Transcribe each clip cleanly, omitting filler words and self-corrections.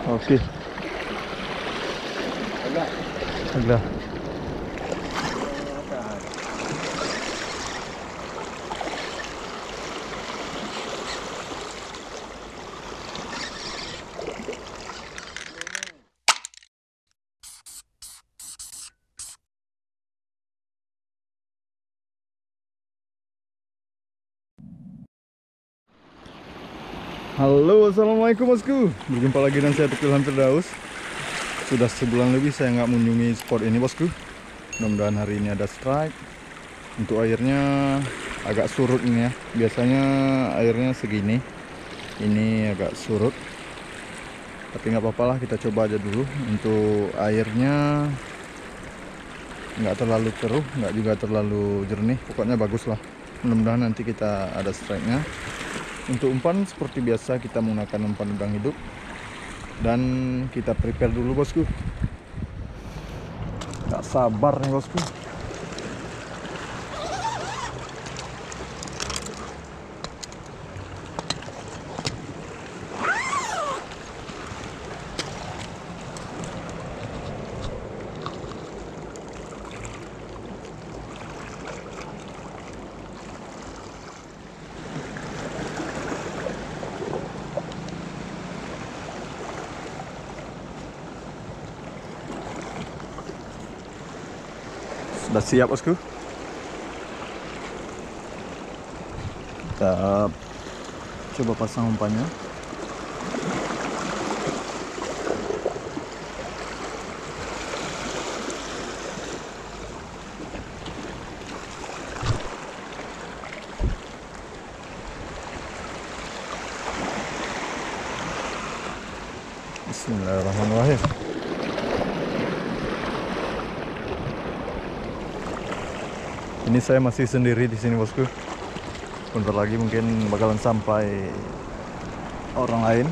Oke, agak. Halo, assalamualaikum bosku. Berjumpa lagi dengan saya Tukul Firdaus. Sudah sebulan lebih saya nggak mengunjungi spot ini bosku. Mudah-mudahan hari ini ada strike. Untuk airnya agak surut ini ya. Biasanya airnya segini. Ini agak surut. Tapi nggak apa-apa lah, kita coba aja dulu. Untuk airnya nggak terlalu keruh, nggak juga terlalu jernih. Pokoknya bagus lah. Mudah-mudahan nanti kita ada strike-nya. Untuk umpan seperti biasa kita menggunakan umpan udang hidup. Dan kita prepare dulu bosku. Gak sabar nih bosku. Sudah siap bosku. Kita coba pasang umpannya. Bismillahirrahmanirrahim. Ini saya masih sendiri di sini bosku. Bentar lagi mungkin bakalan sampai orang lain.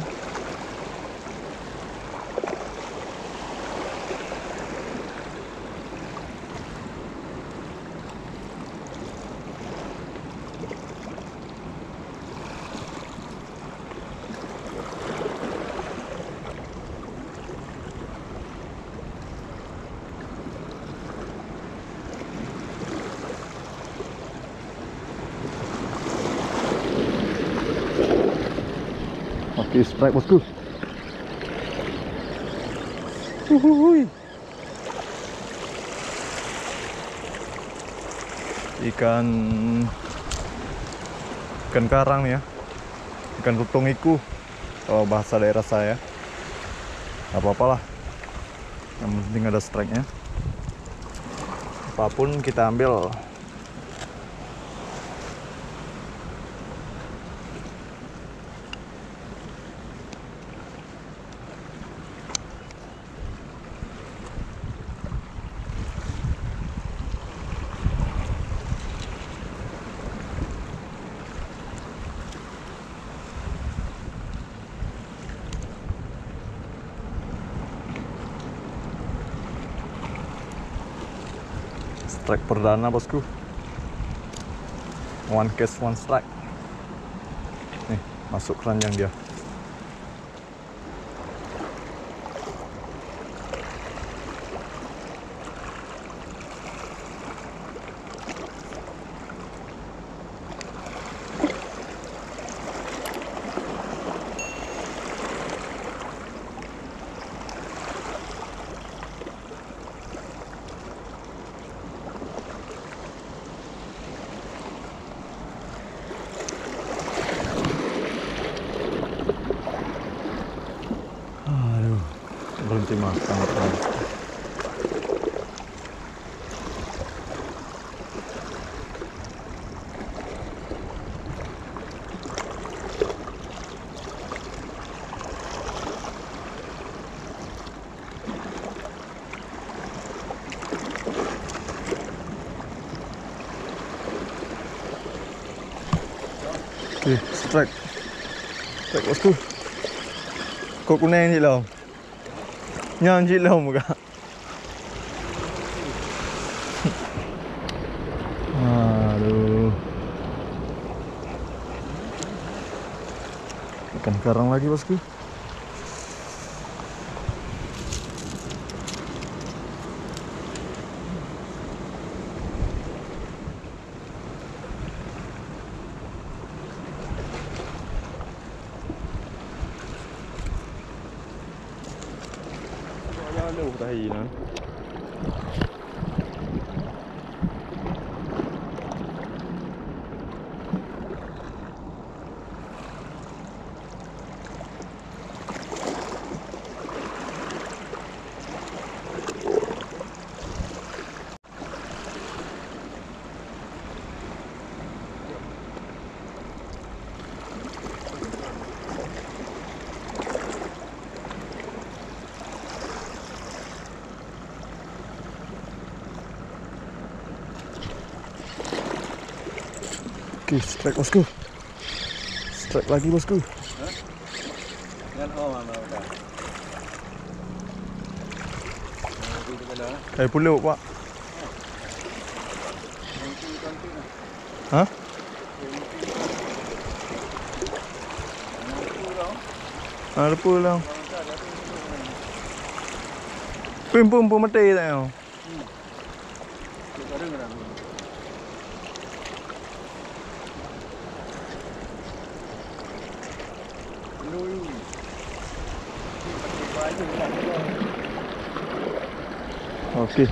Oke, strike bosku. Uhuhui. Ikan karang nih ya, ikan tutung iku kalau bahasa daerah saya. Gak apa-apa lah, yang penting ada strike-nya. Apapun kita ambil. Strike perdana bosku. One cast one strike. Nih, masuk keranjang dia. Berhenti makan. Oke, strike bosku. Kok kuning ni lah. Nyanyi lah muka. Aduh. Ikan karang lagi bosku. Aduh, tahi lah. Oke, strike bosku. Strike lagi bosku. Pulau pak. Hah? Ada pulau. Pum mati tak? Okey.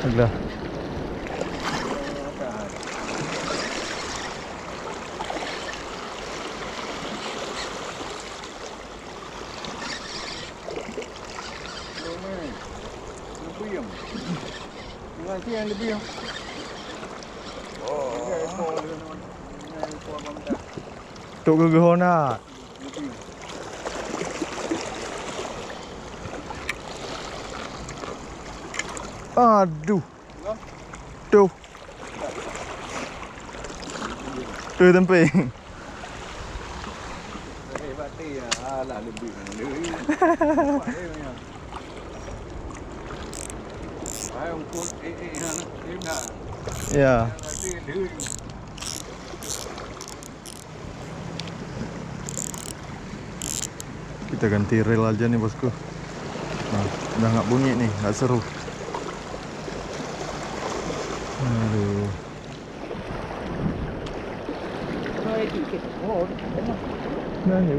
Agak. Tuk gugah nak. Aduh. Tuh. Tuh temping. Alah lebih mana. Ya. Kita ganti rel aja nih bosku. Nah, udah nggak bunyi nih, nggak seru. Aduh. Nah, ya.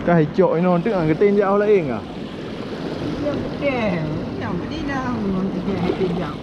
Cái chọi non tức là cái tên dạo lại à? Chẳng đi nào nó hay tên dạo.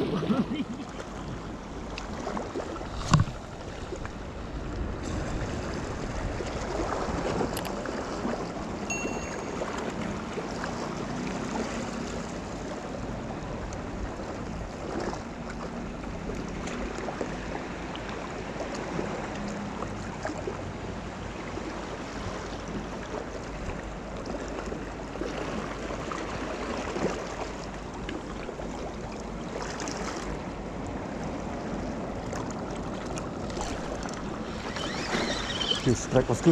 Strike bosku.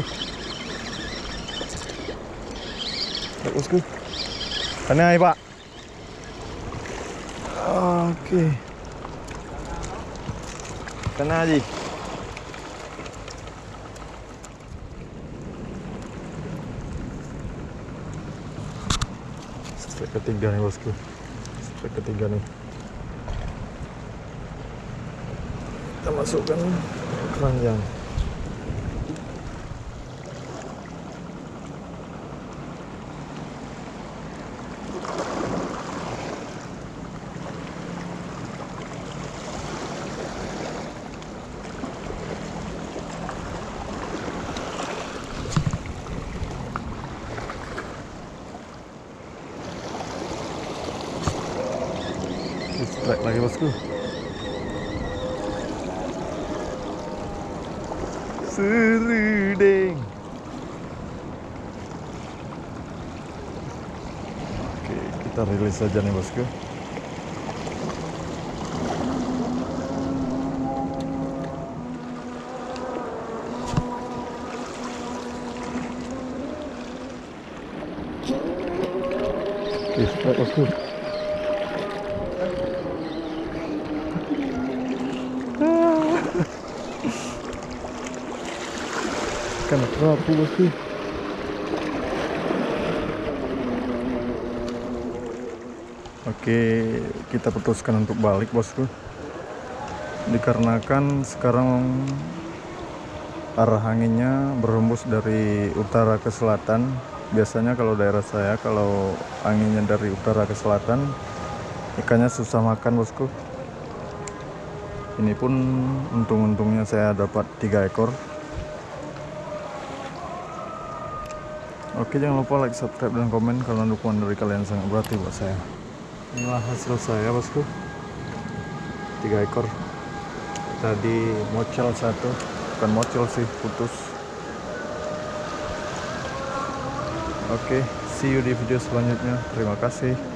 Strike bosku. Kanai pak. Oke. Kena aja. Strike ketiga nih bosku. Strike ketiga nih. Kita masukkan keranjang. Strike lagi bosku. Serudeng. Oke, kita rilis saja nih bosku. Oke, strike bosku. Kena kerapu bosku. Oke, kita putuskan untuk balik bosku. dikarenakan sekarang arah anginnya berhembus dari utara ke selatan. Biasanya kalau daerah saya, kalau anginnya dari utara ke selatan, ikannya susah makan bosku. Ini pun untung-untungnya saya dapat 3 ekor. Oke, jangan lupa like, subscribe, dan komen karena dukungan dari kalian sangat berarti buat saya. Inilah hasil saya bosku, 3 ekor. Tadi mocel 1, bukan mocel sih, putus. Oke, see you di video selanjutnya. Terima kasih.